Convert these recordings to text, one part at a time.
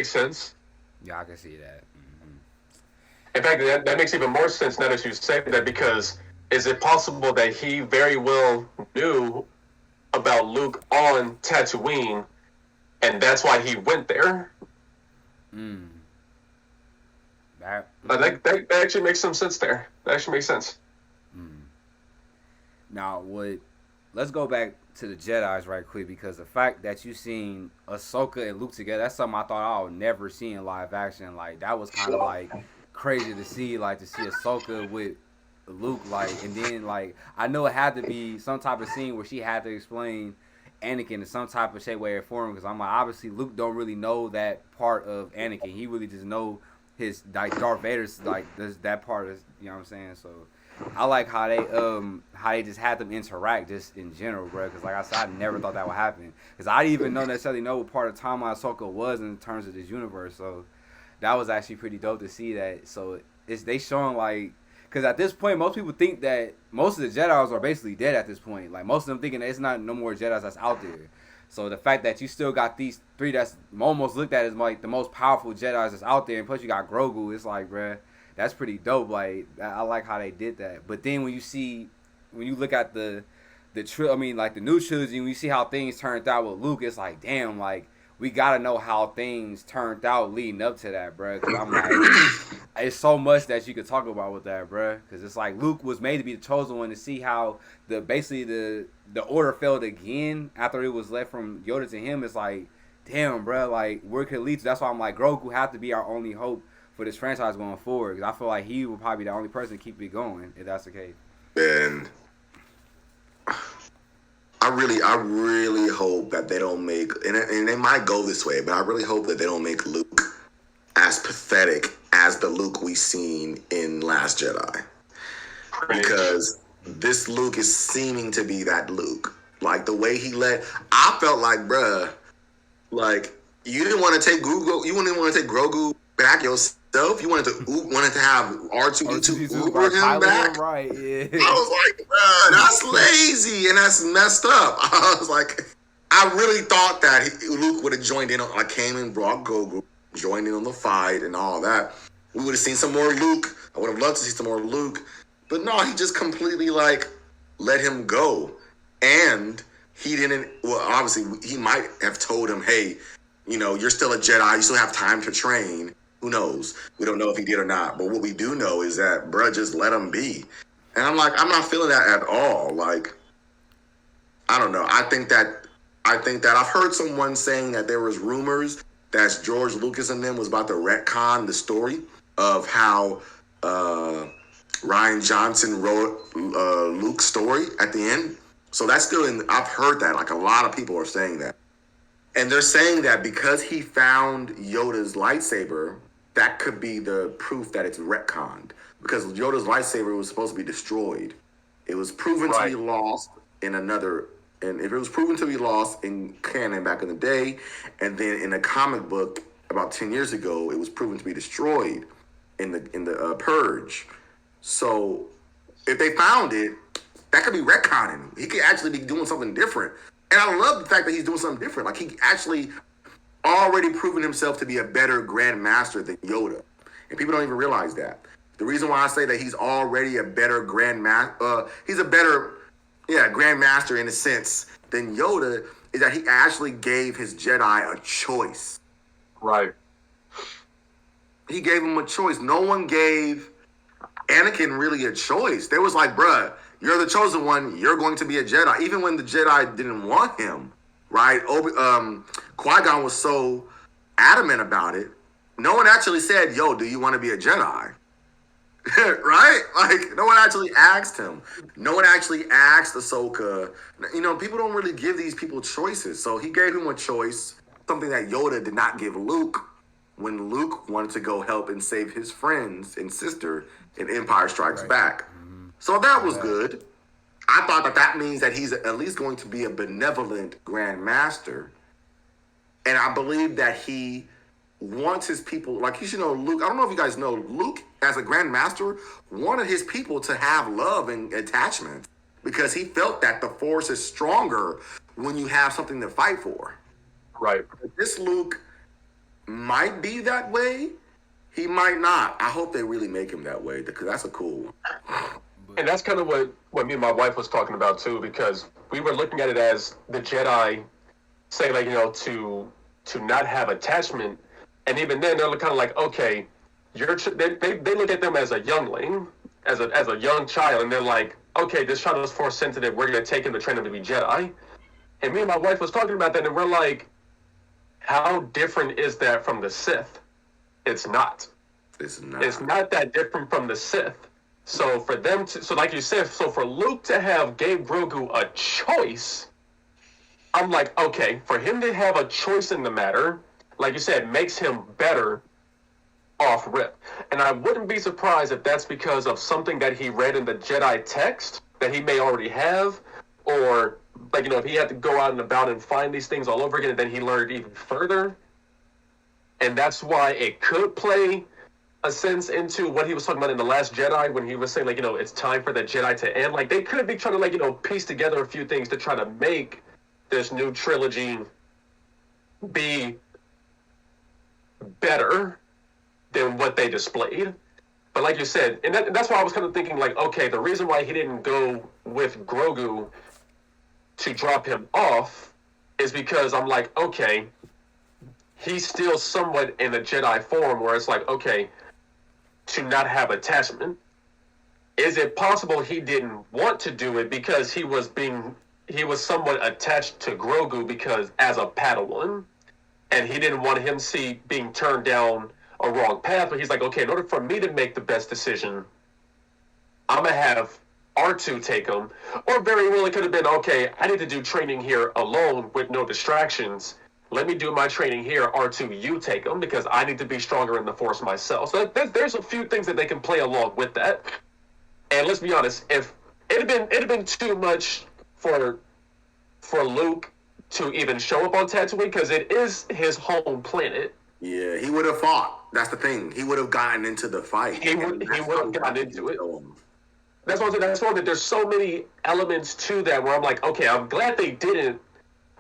makes sense. Yeah, I can see that. Mm-hmm. In fact, that makes even more sense now that you say that, because is it possible that he very well knew about Luke on Tatooine, and that's why he went there? Mm. That. That actually makes some sense there. That actually makes sense. Mm. Now, what? Let's go back to the Jedi's right quick, because the fact that you seen Ahsoka and Luke together—that's something I thought I would never see in live action. Like that was kind of like crazy to see, like to see Ahsoka with Luke, like, and then like I know it had to be some type of scene where she had to explain Anakin in some type of shape, way, or form. Because I'm like, obviously Luke don't really know that part of Anakin. He really just know his like Darth Vader's like that part is, you know what I'm saying. So I like how they just had them interact just in general, bro. Because like I said, I never thought that would happen. Because I didn't even necessarily know what part of timeline Ahsoka was in terms of this universe. So that was actually pretty dope to see that. So it's they showing like, because at this point most people think that most of the Jedi's are basically dead at this point. Like most of them thinking that it's not no more Jedi's that's out there. So the fact that you still got these three that's almost looked at as like the most powerful Jedi's that's out there, and plus you got Grogu, it's like, bruh, that's pretty dope. Like I like how they did that. But then when you look at I mean like the new trilogy, when you see how things turned out with Luke, it's like, damn, like we gotta know how things turned out leading up to that, bro. Because I'm like, it's so much that you could talk about with that, bro. Because it's like Luke was made to be the chosen one, to see how the order failed again after it was left from Yoda to him. It's like, damn, bro, like where could it lead to? That's why I'm like, Grogu have to be our only hope for this franchise going forward. Because I feel like he will probably be the only person to keep it going if that's the case. And I really hope that they don't make, and they might go this way, but I really hope that they don't make Luke as pathetic as the Luke we seen in Last Jedi, because this Luke is seeming to be that Luke. Like the way I felt like, bruh, like you didn't want to take Google, you didn't want to take Grogu back yourself. You wanted to have R2D2 Uber him back. Right, yeah. I was like, bruh, that's lazy and that's messed up. I was like, I really thought that Luke would have joined in. I came and brought Grogu, joined in on the fight and all that. We would have seen some more Luke. I would have loved to see some more Luke. But no, he just completely like let him go. And he didn't, well, obviously he might have told him, hey, you're still a Jedi. You still have time to train. Who knows? We don't know if he did or not. But what we do know is that, bruh, just let him be. And I'm like, I'm not feeling that at all. Like, I don't know. I think that I've heard someone saying that there was rumors that George Lucas and them was about to retcon the story of how Ryan Johnson wrote Luke's story at the end. So that's still I've heard that. Like a lot of people are saying that. And they're saying that because he found Yoda's lightsaber, that could be the proof that it's retconned. Because Yoda's lightsaber was supposed to be destroyed. It was proven to be lost in another. And if it was proven to be lost in canon back in the day, and then in a comic book about 10 years ago, it was proven to be destroyed in the Purge. So if they found it, that could be retconning. He could actually be doing something different. And I love the fact that he's doing something different. Like he actually already proven himself to be a better Grand Master than Yoda. And people don't even realize that. The reason why I say that he's already a better Grand Master, he's a better, Grand Master in a sense than Yoda, is that he actually gave his Jedi a choice. Right. He gave him a choice. No one gave Anakin really a choice. They was like, bruh, you're the chosen one. You're going to be a Jedi. Even when the Jedi didn't want him, right? Qui-Gon was so adamant about it. No one actually said, yo, do you want to be a Jedi? Right? Like, no one actually asked him. No one actually asked Ahsoka. People don't really give these people choices. So he gave him a choice, something that Yoda did not give Luke when Luke wanted to go help and save his friends and sister in Empire Strikes Back. So that was good. I thought that means that he's at least going to be a benevolent Grand Master. And I believe that he wants his people, like you should know, Luke, I don't know if you guys know, Luke, as a Grand Master, wanted his people to have love and attachment because he felt that the Force is stronger when you have something to fight for. Right. This Luke might be that way. He might not. I hope they really make him that way because that's a cool one. And that's kind of what me and my wife was talking about too, because we were looking at it as the Jedi say, like, to not have attachment, and even then they're kind of like, okay, they look at them as a youngling, as a young child, and they're like, okay, this child is force sensitive. We're gonna take him to train him to be Jedi. And me and my wife was talking about that, and we're like, how different is that from the Sith? It's not. It's not. It's not that different from the Sith. So for them to, so like you said, so for Luke to gave Grogu a choice, I'm like, okay, for him to have a choice in the matter, like you said, makes him better off rip. And I wouldn't be surprised if that's because of something that he read in the Jedi text that he may already have, or like, if he had to go out and about and find these things all over again, and then he learned even further. And that's why it could play a sense into what he was talking about in The Last Jedi when he was saying, like, it's time for the Jedi to end. Like, they could be trying to, like, piece together a few things to try to make this new trilogy be better than what they displayed. But like you said, and that's why I was kind of thinking, like, okay, the reason why he didn't go with Grogu to drop him off is because I'm like, okay, he's still somewhat in a Jedi form where it's like, okay, to not have attachment. Is it possible he didn't want to do it because he was somewhat attached to Grogu because as a Padawan, and he didn't want him being turned down a wrong path, but he's like, okay, in order for me to make the best decision, I'm gonna have R2 take him. Or very well it could have been, okay, I need to do training here alone with no distractions. Let me do my training here, R2, you take him, because I need to be stronger in the Force myself. So there's a few things that they can play along with that. And let's be honest, if it'd have been too much for Luke to even show up on Tatooine, because it is his home planet. Yeah, he would have fought. That's the thing. He would have gotten into the fight. He would have gotten into it. That's what I'm saying. That there's so many elements to that where I'm like, okay, I'm glad they didn't,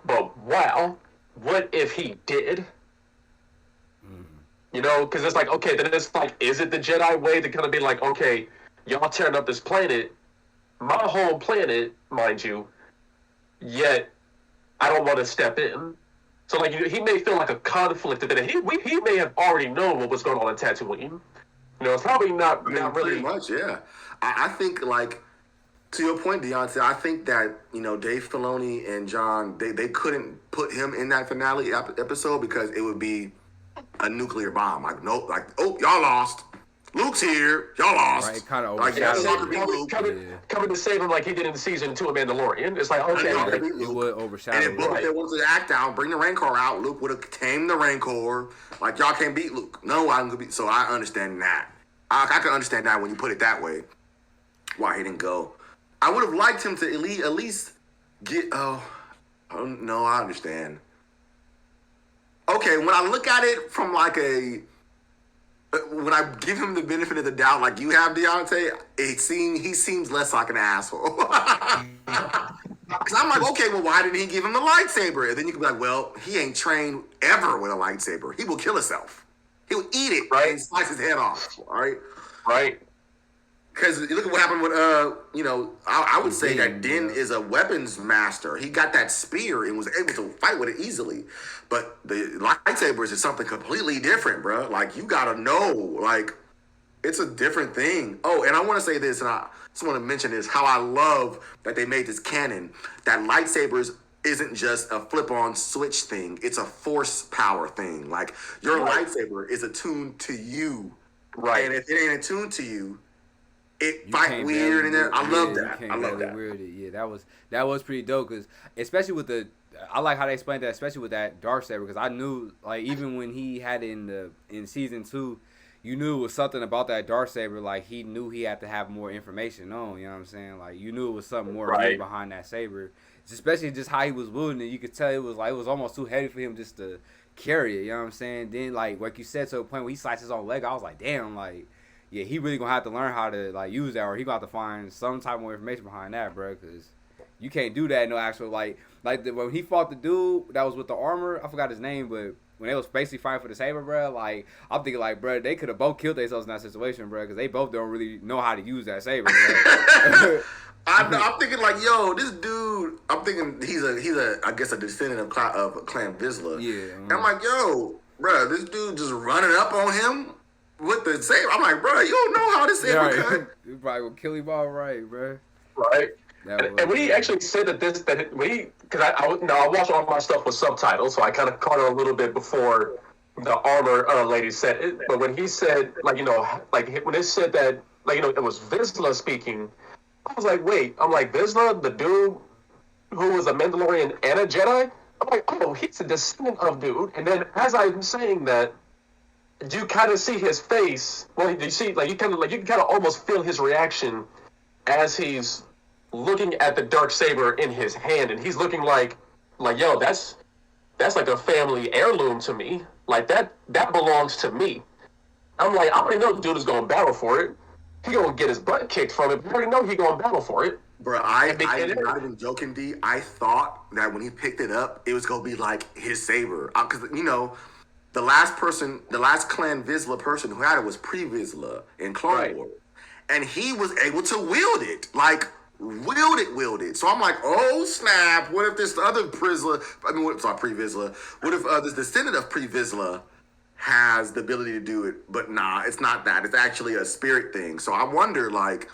but wow, what if he did? Because it's like, okay, then it's like, is it the Jedi way to kind of be like, okay, y'all tearing up this planet, my home planet, mind you, yet I don't want to step in. So, like, he may feel like a conflict that he may have already known what was going on in Tatooine. It's probably not really pretty much, yeah. I think, like, to your point, Deontay, I think that, Dave Filoni and John, they couldn't put him in that finale episode because it would be a nuclear bomb. Like, nope, like, oh, y'all lost. Luke's here. Y'all lost. Right, kind of like, coming to save him like he did in season 2 of Mandalorian. It's like, okay, it would overshadow. And if Boba Fett wanted to act out, bring the Rancor out, Luke would have tamed the Rancor. Like, y'all can't beat Luke. No, I'm gonna beat. So I understand that. I can understand that when you put it that way. Why he didn't go? I would have liked him to at least get. Oh no, I understand. Okay, when I look at it from like when I give him the benefit of the doubt, like you have, Deontay, he seems less like an asshole. Because I'm like, okay, well, why didn't he give him the lightsaber? And then you can be like, well, he ain't trained ever with a lightsaber. He will kill himself. He will eat it and slice his head off. All right, right. Because look at what happened with I would say that Din is a weapons master. He got that spear and was able to fight with it easily. But the lightsabers is something completely different, bro. Like, you gotta know, like, it's a different thing. Oh, and I want to say this, and I just want to mention this, how I love that they made this canon, that lightsabers isn't just a flip-on switch thing. It's a force power thing. Like, your lightsaber is attuned to you. Right. And if it ain't attuned to you, it fight weird and I love that. I love that. Weird it. Yeah, that was pretty dope because especially with I like how they explained that, especially with that Darksaber, because I knew, like, even when he had it in season 2, you knew it was something about that Darksaber. Like, he knew he had to have more information on. You know what I'm saying? Like, you knew it was something more behind that saber. Especially just how he was wielding it. You could tell it was almost too heavy for him just to carry it. You know what I'm saying? Then, like you said, to the point where he sliced his own leg, I was like, damn, like, yeah, he really gonna have to learn how to, like, use that, or he gonna have to find some type of more information behind that, bro. Because you can't do that in no actual, like when he fought the dude that was with the armor. I forgot his name, but when they was basically fighting for the saber, bro, like I'm thinking like, bro, they could have both killed themselves in that situation, bro, because they both don't really know how to use that saber, bro. I'm thinking like, yo, this dude. I'm thinking he's a I guess a descendant of Clan Vizsla. Yeah. And I'm like, yo, bro, this dude just running up on him with the saber. I'm like, bro, you don't know how this saber Right. cut. You probably will kill him all right, bro. Right. That And we actually said because I watch all my stuff with subtitles, so I kind of caught it a little bit before the armor lady said it. But when he said, like when it said that, it was Vizsla speaking, I was like, wait, Vizsla, the dude who was a Mandalorian and a Jedi? I'm like, oh, he's a descendant of dude. And then as I'm saying that, you kind of see his face. Well, you see, you can kind of almost feel his reaction as he's looking at the darksaber in his hand, and he's looking like yo, that's like a family heirloom to me. Like that belongs to me. I'm like, I already know the dude is going to battle for it. He going to get his butt kicked from it. But I already know he going to battle for it. Bro, I'm not even joking, D. I thought that when he picked it up, it was going to be like his saber. Because, the last Clan Vizsla person who had it was Pre-Vizsla in Clone Wars. And he was able to wield it. Like, wield it. So I'm like, oh, snap. What if this other Pre-Vizsla, what if this descendant of Pre-Vizsla has the ability to do it? But nah, it's not that. It's actually a spirit thing. So I wonder, like,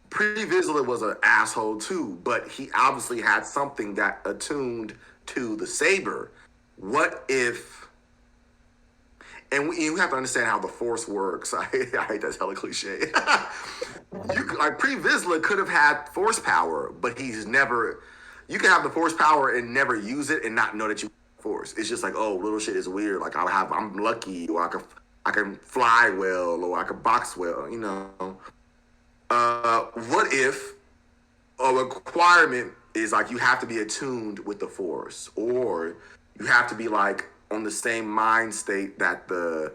Pre-Vizsla was an asshole too, but he obviously had something that attuned to the saber. What if... And you have to understand how the Force works. I hate that's hella cliche. Pre-Vizsla could have had Force power, but he's never... You can have the Force power and never use it and not know that you have Force. It's just like, oh, little shit is weird. Like, I'm lucky, or I can fly well, or I can box well, What if a requirement is like you have to be attuned with the Force, or you have to be like on the same mind state that the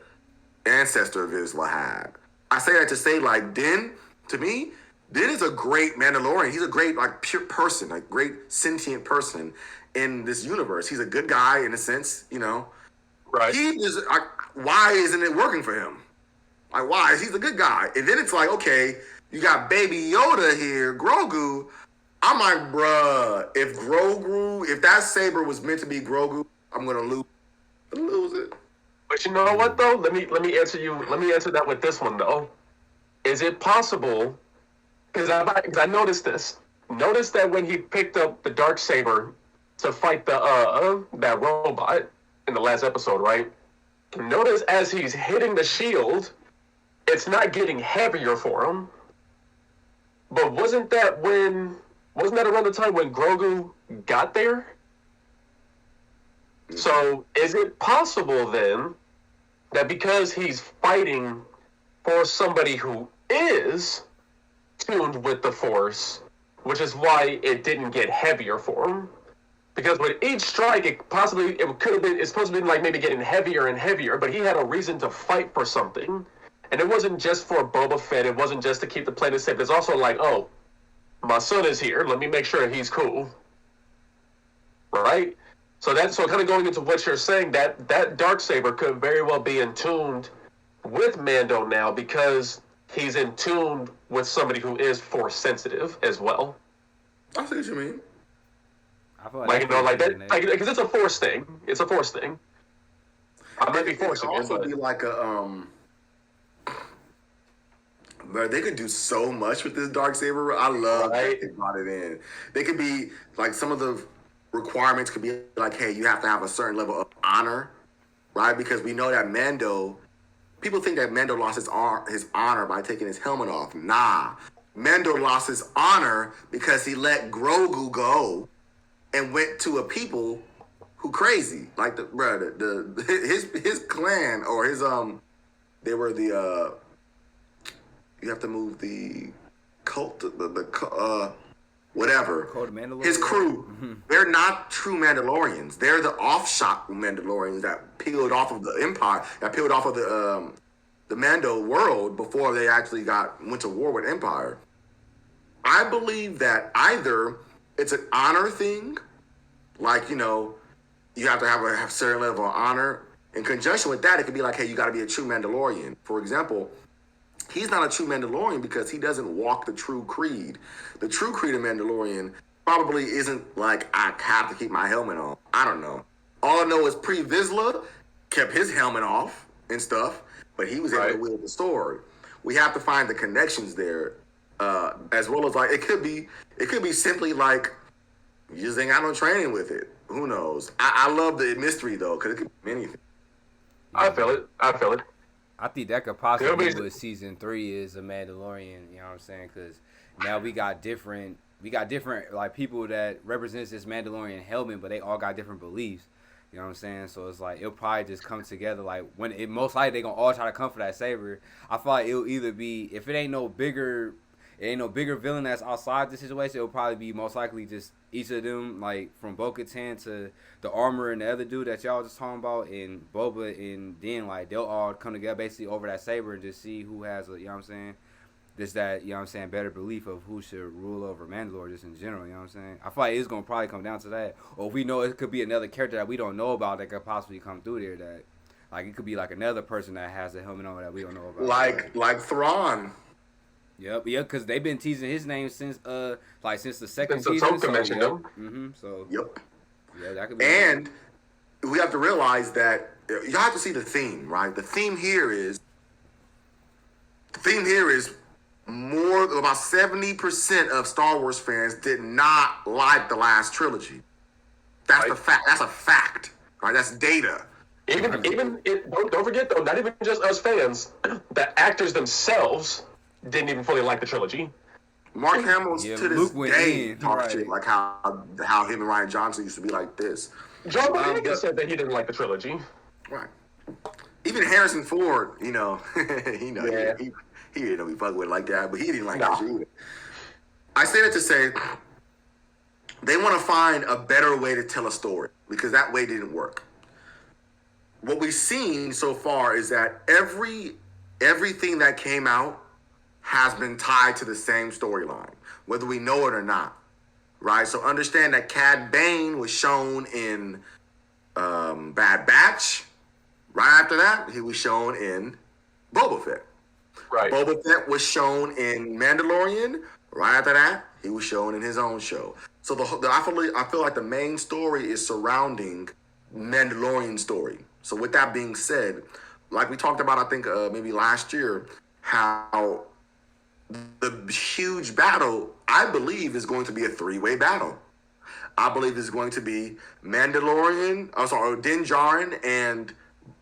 ancestor of Vizsla had? I say that to say, like, Din, to me, Din is a great Mandalorian. He's a great, like, pure person, like, great sentient person in this universe. He's a good guy in a sense, Right. He is, like, why isn't it working for him? Like, why? He's a good guy. And then it's like, okay, you got Baby Yoda here, Grogu. I'm like, bruh, if that saber was meant to be Grogu, I'm gonna lose it. But you know what though? Let me answer you. Let me answer that with this one though. Is it possible? Because I noticed this. Notice that when he picked up the darksaber to fight that robot in the last episode, right? Notice as he's hitting the shield, it's not getting heavier for him. But wasn't that around the time when Grogu got there? So is it possible then that because he's fighting for somebody who is tuned with the Force, which is why it didn't get heavier for him? Because with each strike, it's supposed to be like maybe getting heavier and heavier, but he had a reason to fight for something. And it wasn't just for Boba Fett, it wasn't just to keep the planet safe. It's also like, oh, my son is here, let me make sure he's cool. Right? So kind of going into what you're saying, that darksaber could very well be in tuned with Mando now because he's in tune with somebody who is Force sensitive as well. I see what you mean. I feel because it's a Force thing. It's a Force thing. I might be forcing it, but be like a But they could do so much with this darksaber. I love that they brought it in. They could be like some of the requirements could be like, hey, you have to have a certain level of honor, right? Because we know that Mando. People think that Mando lost his honor by taking his helmet off. Nah, Mando lost his honor because he let Grogu go and went to a people who crazy, like his clan or his they were the you have to move the cult whatever his crew. They're not true Mandalorians. They're the offshot Mandalorians that peeled off of the Empire, that peeled off of the Mando world before they actually went to war with Empire. I believe that either it's an honor thing, like you have to have a certain level of honor In conjunction with that, it could be like, hey, you got to be a true Mandalorian. For example, he's not a true Mandalorian because he doesn't walk the true creed. The true creed of Mandalorian probably isn't like, I have to keep my helmet on. I don't know. All I know is Pre Vizsla kept his helmet off and stuff, but he was able to wield the sword. We have to find the connections there, as well as like it could be simply like you just ain't got no training with it. Who knows? I love the mystery though, because it could be anything. I feel it. I think that could possibly be what season 3 is of Mandalorian. You know what I'm saying? Because now we got different like people that represents this Mandalorian helmet, but they all got different beliefs. You know what I'm saying? So it's like it'll probably just come together. Like when it most likely they gonna all try to come for that saber. I feel like it'll either be if it ain't no bigger villain that's outside the situation. It'll probably be most likely just each of them, like from Bo-Katan to the armor and the other dude that y'all just talking about, and Boba, and then like they'll all come together basically over that saber and just see who has a, you know what I'm saying, just that, you know what I'm saying, better belief of who should rule over Mandalore just in general, you know what I'm saying. I feel like it's gonna probably come down to that, or we know it could be another character that we don't know about that could possibly come through there, that like it could be like another person that has a helmet on that we don't know about, like Thrawn. Yep, because they've been teasing his name since the second Since season. Ahsoka mentioned him. Mm-hmm. So Yep. Yeah, that could be. And we have to realize that you have to see the theme, right? The theme here is more about 70% of Star Wars fans did not like the last trilogy. That's the fact. That's a fact, right? That's data. Don't forget though, not even just us fans, the actors themselves didn't even fully like the trilogy. Mark Hamill to this day talks shit like how him and Ryan Johnson used to be like this. John Boyega said that he didn't like the trilogy. Right. Even Harrison Ford, he didn't know we fuck with it like that, but he didn't like that shit either. I say that to say they want to find a better way to tell a story because that way didn't work. What we've seen so far is that everything that came out has been tied to the same storyline, whether we know it or not, right? So understand that Cad Bane was shown in Bad Batch. Right after that, he was shown in Boba Fett. Right. Boba Fett was shown in Mandalorian. Right after that, he was shown in his own show. So I feel like the main story is surrounding Mandalorian story. So with that being said, like we talked about, I think maybe last year, how the huge battle, I believe, is going to be a 3-way battle. I believe it's going to be Din Djarin and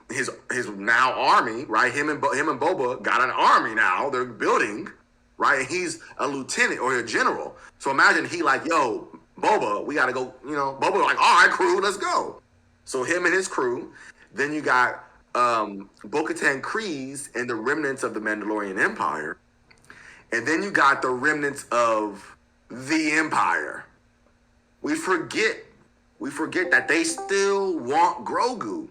his now army, right? Him and Boba got an army now. They're building, right? And he's a lieutenant or a general. So imagine he like, yo, Boba, we got to go, Boba like, all right, crew, let's go. So him and his crew. Then you got Bo-Katan Kryze and the remnants of the Mandalorian Empire. And then you got the remnants of the Empire. We forget that they still want Grogu.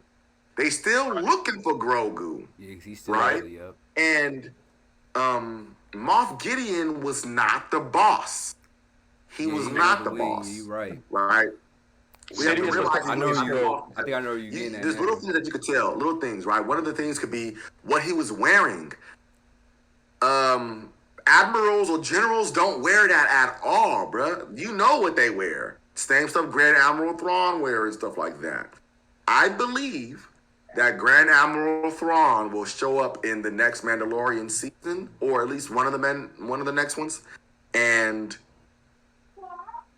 They still looking for Grogu. Yeah, he's still right? Really up. And Moff Gideon was not the boss. He was not the boss. You're right. Right? We have to realize I think I know where you're getting at. There's little things that you could tell. Little things, right? One of the things could be what he was wearing. Admirals or generals don't wear that at all, bruh. You know what they wear. Same stuff Grand Admiral Thrawn wears and stuff like that. I believe that Grand Admiral Thrawn will show up in the next Mandalorian season, or at least one of the next ones. And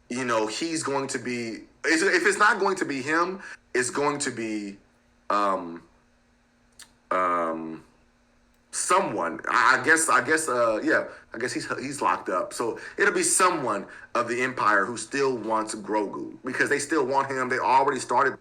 he's going to be, if it's not going to be him, it's going to be someone. I guess he's locked up. So it'll be someone of the Empire who still wants Grogu because they still want him. They already started,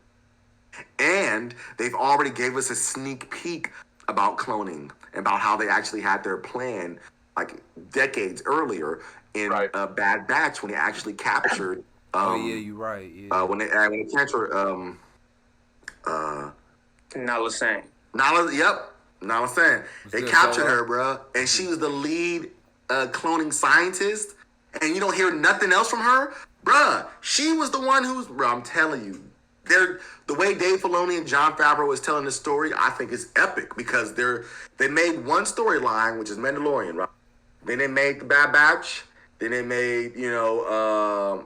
and they've already gave us a sneak peek about cloning and about how they actually had their plan like decades earlier in Bad Batch when they actually captured. You're right. Yeah. When they captured Nala Sang. Nala Sang. They captured her, bro, and she was the lead cloning scientist, and you don't hear nothing else from her, bruh. She was the one who's, bro. I'm telling you, the way Dave Filoni and Jon Favreau is telling the story, I think is epic because they made one storyline, which is Mandalorian, right? Then they made the Bad Batch. Then they made Boba.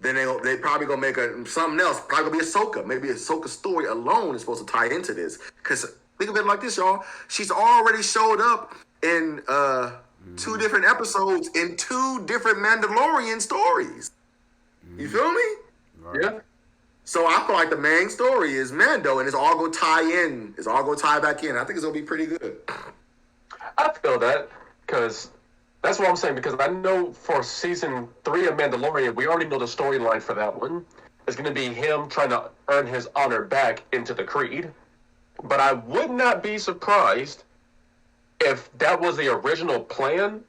Then they probably gonna make something else. Probably gonna be Ahsoka. Maybe Ahsoka's story alone is supposed to tie into this. Because think of it like this, y'all. She's already showed up in 2 different episodes in 2 different Mandalorian stories. You feel me? Right. Yeah. So I feel like the main story is Mando, and it's all gonna tie in. It's all gonna tie back in. I think it's gonna be pretty good. I feel that because that's what I'm saying. Because I know for season 3 of Mandalorian, we already know the storyline for that one. It's going to be him trying to earn his honor back into the Creed. But I would not be surprised if that was the original plan,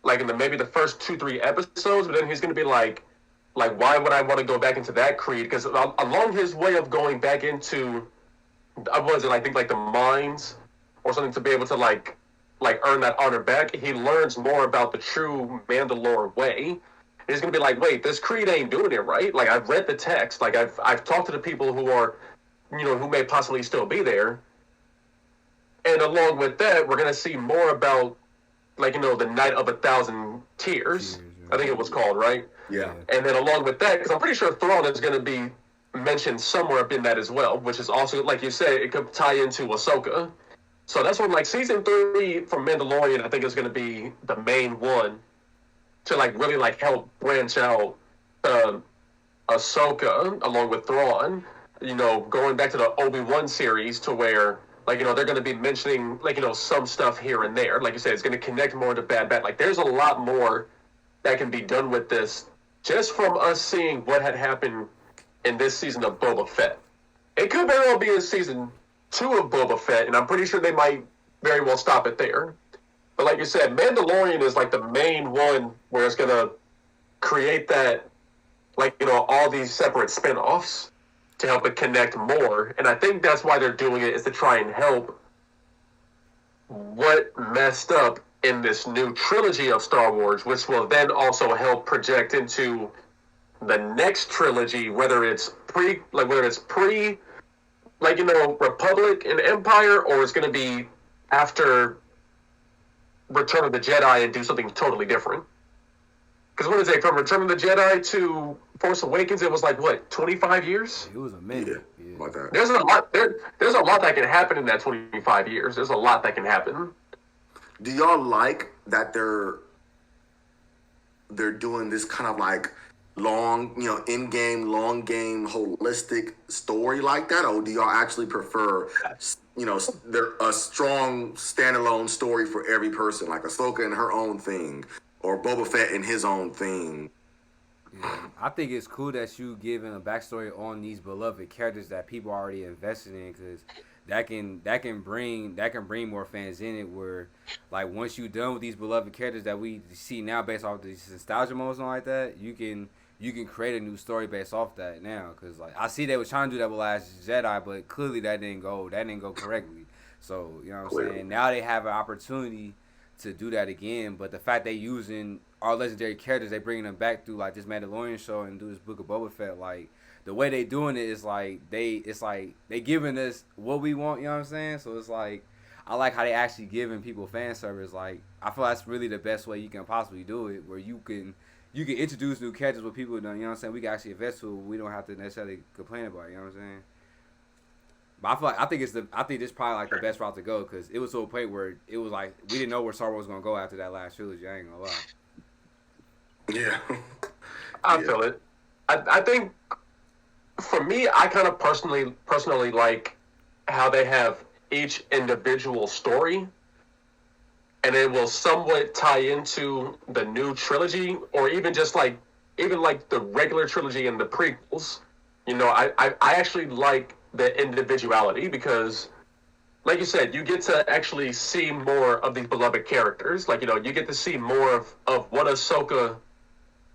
like in maybe the first 2-3 episodes. But then he's going to be like, why would I want to go back into that Creed? Because along his way of going back into, I think like the mines or something to be able to like earn that honor back, he learns more about the true Mandalore way. And he's gonna be like, wait, this Creed ain't doing it right. Like I've read the text, like I've talked to the people who are, who may possibly still be there. And along with that, we're gonna see more about the Night of 1,000 Tears. I think it was called, right? Yeah. And then along with that, because I'm pretty sure Thrawn is gonna be mentioned somewhere up in that as well, which is also, like you said, it could tie into Ahsoka. So that's when, season 3 from Mandalorian, I think is going to be the main one to, really, help branch out Ahsoka along with Thrawn, going back to the Obi-Wan series to where, they're going to be mentioning, some stuff here and there. Like you said, it's going to connect more to Bad Batch. There's a lot more that can be done with this just from us seeing what had happened in this season of Boba Fett. It could very well be in season 2 of Boba Fett, and I'm pretty sure they might very well stop it there. But like you said, Mandalorian is the main one where it's going to create that, all these separate spin-offs to help it connect more. And I think that's why they're doing it, is to try and help what messed up in this new trilogy of Star Wars, which will then also help project into the next trilogy, whether it's pre Republic and Empire, or it's going to be after Return of the Jedi and do something totally different. Because what is it, from Return of the Jedi to Force Awakens, it was 25 years? It was a minute. Yeah. Like that. There's a lot that can happen in that 25 years. There's a lot that can happen. Do y'all like that they're doing this kind of long, in-game, long game, holistic story like that? Or do y'all actually prefer, there a strong standalone story for every person, like Ahsoka in her own thing, or Boba Fett in his own thing? Yeah. I think it's cool that you giving a backstory on these beloved characters that people already invested in, because that can bring more fans in it. Where once you're done with these beloved characters that we see now based off these nostalgia moments and like that, you can create a new story based off that now. Because I see they were trying to do that with Last Jedi, but clearly that didn't go correctly. So you know what I'm saying. Now they have an opportunity to do that again. But the fact they using our legendary characters, they bringing them back through this Mandalorian show and do this Book of Boba Fett, the way they doing it is they giving us what we want, you know what I'm saying? So it's I like how they actually giving people fan service. I feel that's really the best way you can possibly do it, where you can introduce new characters with people, you know what I'm saying, we can actually invest to it, we don't have to necessarily complain about it, you know what I'm saying? But I think this is probably the best route to go, because it was to a point where it was we didn't know where Star Wars was gonna go after that last trilogy. I ain't gonna lie. Yeah. I feel it. I think for me, I kind of personally like how they have each individual story, and it will somewhat tie into the new trilogy, or even just the regular trilogy and the prequels. I actually like the individuality, because like you said, you get to actually see more of these beloved characters. You get to see more of what Ahsoka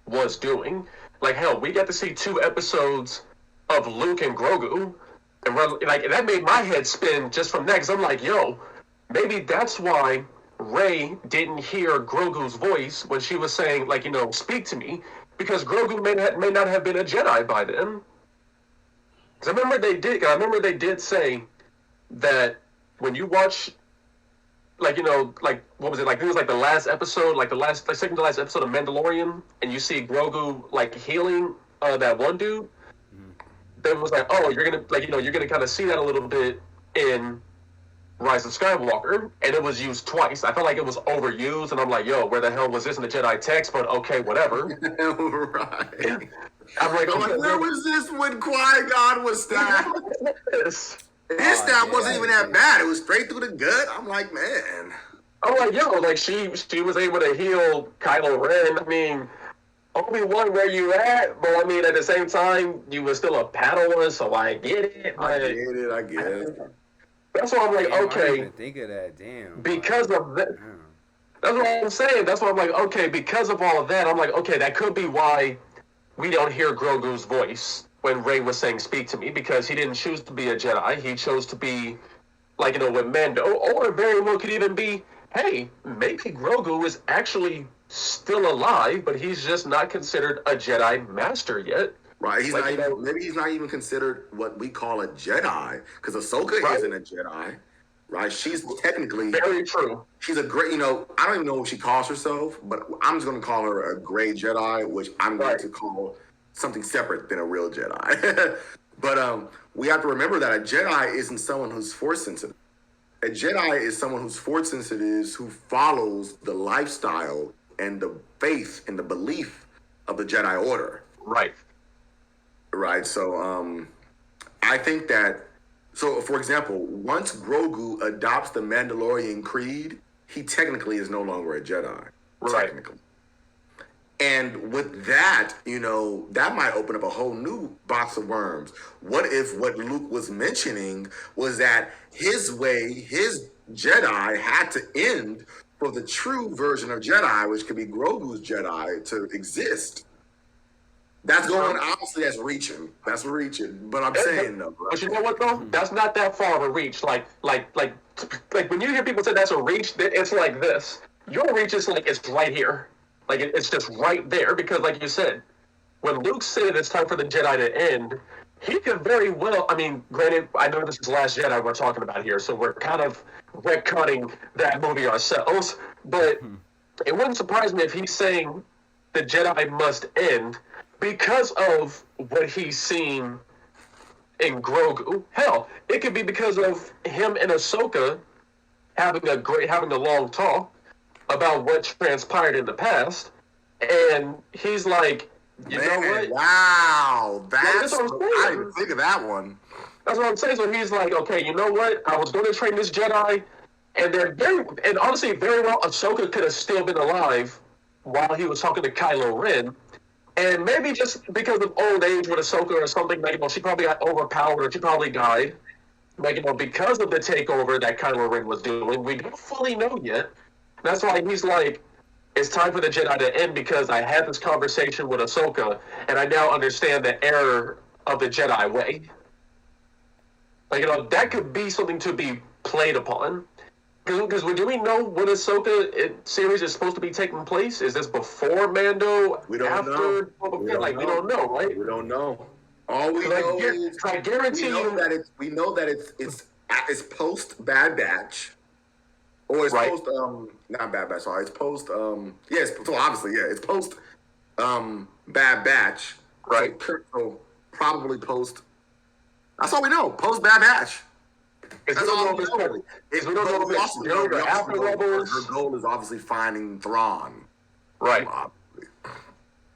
was doing. Hell, we got to see 2 episodes of Luke and Grogu, and that made my head spin just from that, because I'm like, yo, maybe that's why Rey didn't hear Grogu's voice when she was saying, speak to me, because Grogu may not have been a Jedi by then. Because I remember they did say that when you watch, like, like, what was it, like, it was like the last episode, like the second to last episode of Mandalorian, and you see Grogu like healing that one dude. They was like, oh, you're gonna, like, you're gonna kind of see that a little bit in Rise of Skywalker, and it was used twice. I felt like it was overused, and I'm like, yo, where the hell was this in the Jedi text? But okay, whatever. Right. I'm like, where was this when Qui-Gon was stabbed? Yes. His stab wasn't even that bad. It was straight through the gut. I'm like, man. I'm like, yo, like, she was able to heal Kylo Ren. I mean, Obi-Wan, where you at? But I mean, at the same time, you were still a Padawan, so I get it. I get it. That's why I'm like, damn, okay. I didn't even think of that, damn. Because of that. That's what I'm saying. That's why I'm like, okay, because of all of that, I'm like, okay, that could be why we don't hear Grogu's voice when Rey was saying "speak to me," because he didn't choose to be a Jedi. He chose to be, like, with Mando, or very well could even be, hey, maybe Grogu is actually still alive, but he's just not considered a Jedi Master yet. Right, he's like, not even, maybe he's not even considered what we call a Jedi, because Ahsoka isn't a Jedi, right? She's technically very true. She's a great, I don't even know what she calls herself, but I'm just going to call her a gray Jedi, which I'm going to call something separate than a real Jedi. But we have to remember that a Jedi isn't someone who's force sensitive. A Jedi is someone who's force sensitive, who follows the lifestyle and the faith and the belief of the Jedi Order. Right. Right. So I think that, so for example, once Grogu adopts the Mandalorian creed, he technically is no longer a Jedi. Right. Technically. And with that, that might open up a whole new box of worms. What if what Luke was mentioning was that his way, his Jedi had to end for the true version of Jedi, which could be Grogu's Jedi, to exist? That's going, obviously, that's reaching. That's reaching. But I'm saying, though. Right? But you know what, though? That's not that far of a reach. Like when you hear people say that's a reach, it's like this. Your reach is like, it's right here. Like, it's just right there. Because, like you said, when Luke said it's time for the Jedi to end, he could very well, I mean, granted, I know this is Last Jedi we're talking about here, so we're kind of retconning that movie ourselves. But it wouldn't surprise me if he's saying the Jedi must end because of what he's seen in Grogu. Hell, it could be because of him and Ahsoka having a long talk about what transpired in the past, and he's like, you know what? Wow, that's what I'm saying. I didn't even think of that one. That's what I'm saying. So he's like, okay, you know what? I was going to train this Jedi, and honestly, very well, Ahsoka could have still been alive while he was talking to Kylo Ren. And maybe just because of old age with Ahsoka or something, like, she probably got overpowered or she probably died. Like, because of the takeover that Kylo Ren was doing, we don't fully know yet. That's why he's like, it's time for the Jedi to end because I had this conversation with Ahsoka and I now understand the error of the Jedi way. Like, that could be something to be played upon. Because do we know when Ahsoka series is supposed to be taking place? Is this before Mando? We don't after? know. We don't know, right? We don't know. All we know is I guarantee we know that it's post Bad Batch, or it's post not Bad Batch. Sorry, it's post yes. So obviously, yeah, it's post Bad Batch. Right. So probably post. That's all we know. Post Bad Batch. That's all we know. We don't know if it's during or after Rebels. Her goal is obviously finding Thrawn. Right.